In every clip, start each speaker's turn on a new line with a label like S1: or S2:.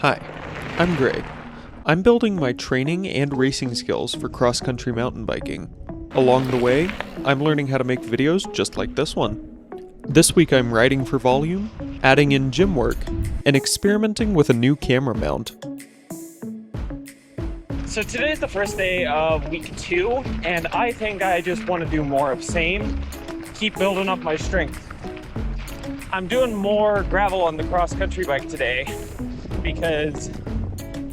S1: Hi, I'm Greg. I'm building my training and racing skills for cross-country mountain biking. Along the way, I'm learning how to make videos just like this one. This week I'm riding for volume, adding in gym work, and experimenting with a new camera mount.
S2: So today's the first day of week 2, and I think I just want to do more of same, keep building up my strength. I'm doing more gravel on the cross-country bike today because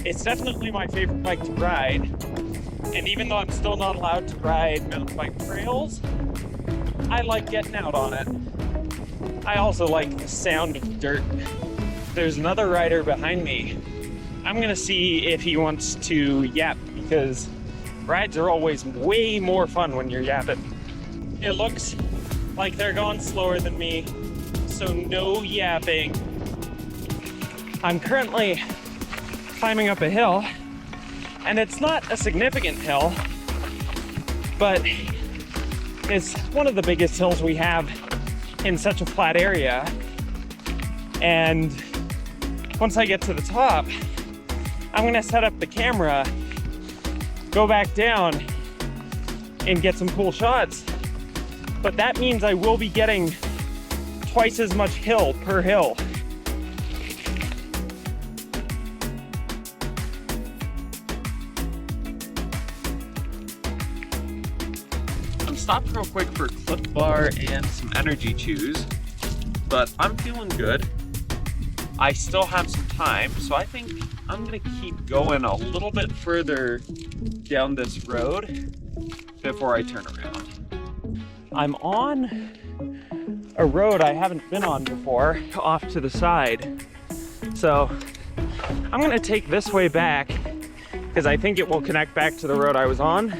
S2: it's definitely my favorite bike to ride. And even though I'm still not allowed to ride mountain bike trails, I like getting out on it. I also like the sound of dirt. There's another rider behind me. I'm gonna see if he wants to yap because rides are always way more fun when you're yapping. It looks like they're going slower than me, so no yapping. I'm currently climbing up a hill, and it's not a significant hill, but it's one of the biggest hills we have in such a flat area. And once I get to the top, I'm gonna set up the camera, go back down, and get some cool shots. But that means I will be getting twice as much hill per hill. I'm stopped real quick for a Clif Bar and some energy chews, but I'm feeling good. I still have some time, so I think I'm gonna keep going a little bit further down this road before I turn around. I'm on a road I haven't been on before, off to the side. So I'm gonna take this way back because I think it will connect back to the road I was on.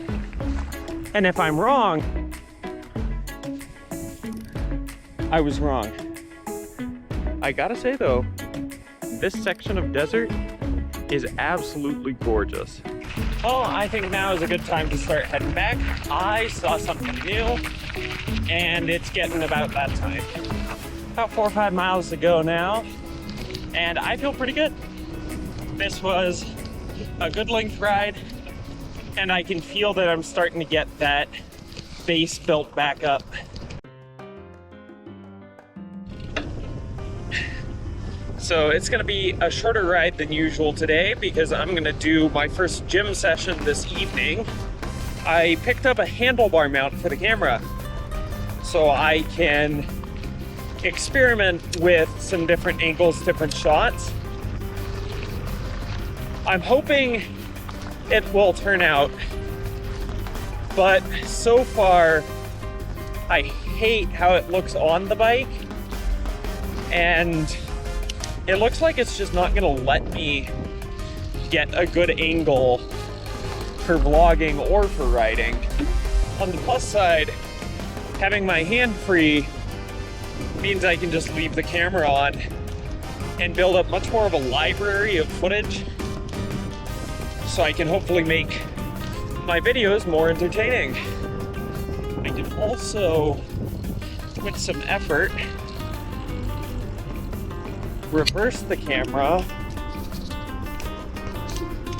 S2: And if I'm wrong, I was wrong. I gotta say though, this section of desert is absolutely gorgeous. Well, I think now is a good time to start heading back. I saw something new, and it's getting about that time. About 4 or 5 miles to go now, and I feel pretty good. This was a good length ride, and I can feel that I'm starting to get that base built back up. So it's gonna be a shorter ride than usual today because I'm gonna do my first gym session this evening. I picked up a handlebar mount for the camera so I can experiment with some different angles, different shots. I'm hoping it will turn out, but so far I hate how it looks on the bike, and it looks like it's just not gonna let me get a good angle for vlogging or for riding. On the plus side, having my hand free means I can just leave the camera on and build up much more of a library of footage so I can hopefully make my videos more entertaining. I can also, with some effort, reverse the camera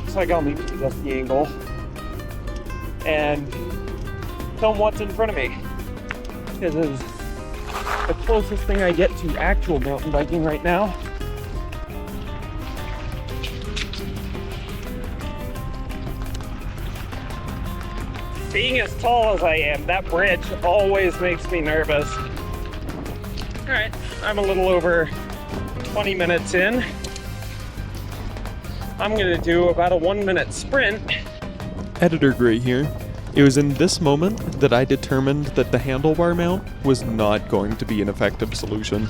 S2: so I got me to adjust the angle and film what's in front of me. This is the closest thing I get to actual mountain biking right now. Being as tall as I am, that bridge always makes me nervous. All right, I'm a little over 20 minutes in. I'm gonna do about a 1-minute sprint.
S1: Editor Gray here. It was in this moment that I determined that the handlebar mount was not going to be an effective solution.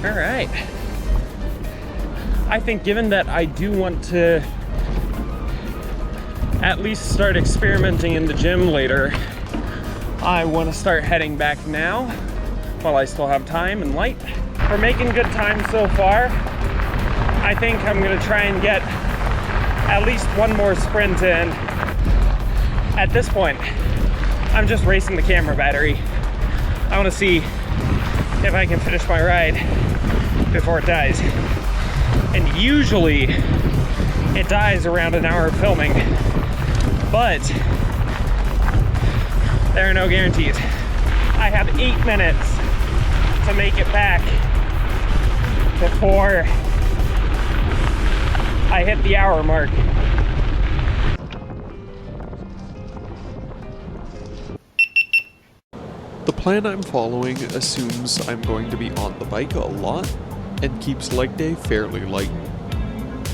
S2: All right. I think given that I do want to at least start experimenting in the gym later, I want to start heading back now while I still have time and light. We're making good time so far. I think I'm gonna try and get at least one more sprint in. At this point, I'm just racing the camera battery. I wanna see if I can finish my ride before it dies. And usually it dies around an hour of filming, but there are no guarantees. I have 8 minutes to make it back before I hit the hour mark.
S1: The plan I'm following assumes I'm going to be on the bike a lot and keeps leg day fairly light.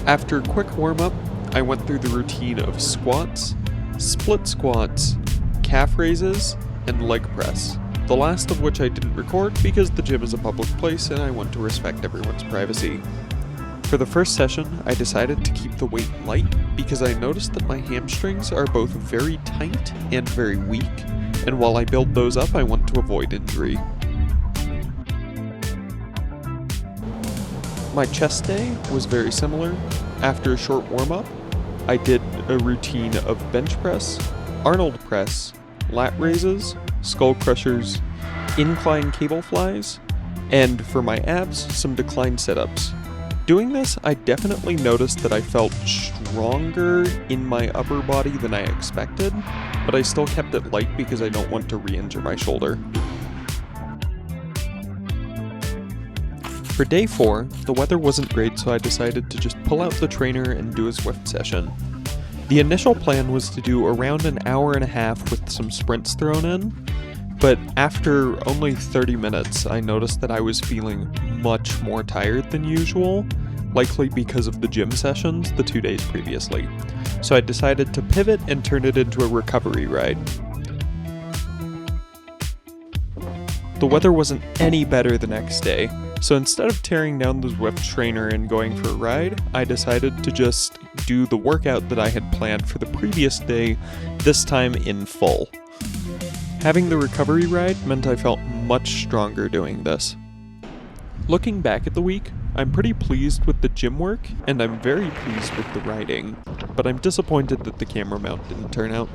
S1: After a quick warm-up, I went through the routine of squats, split squats, calf raises, and leg press, the last of which I didn't record because the gym is a public place and I want to respect everyone's privacy. For the first session, I decided to keep the weight light because I noticed that my hamstrings are both very tight and very weak, and while I build those up, I want to avoid injury. My chest day was very similar. After a short warm-up, I did a routine of bench press, Arnold press, lat raises, skull crushers, incline cable flies, and for my abs, some decline sit-ups. Doing this, I definitely noticed that I felt stronger in my upper body than I expected, but I still kept it light because I don't want to re-injure my shoulder. For day 4, the weather wasn't great, so I decided to just pull out the trainer and do a Zwift session. The initial plan was to do around an hour and a half with some sprints thrown in, but after only 30 minutes, I noticed that I was feeling much more tired than usual, likely because of the gym sessions the 2 days previously. So I decided to pivot and turn it into a recovery ride. The weather wasn't any better the next day, so instead of tearing down the Zwift trainer and going for a ride, I decided to just do the workout that I had planned for the previous day, this time in full. Having the recovery ride meant I felt much stronger doing this. Looking back at the week, I'm pretty pleased with the gym work, and I'm very pleased with the riding, but I'm disappointed that the camera mount didn't turn out.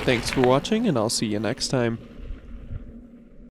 S1: Thanks for watching, and I'll see you next time.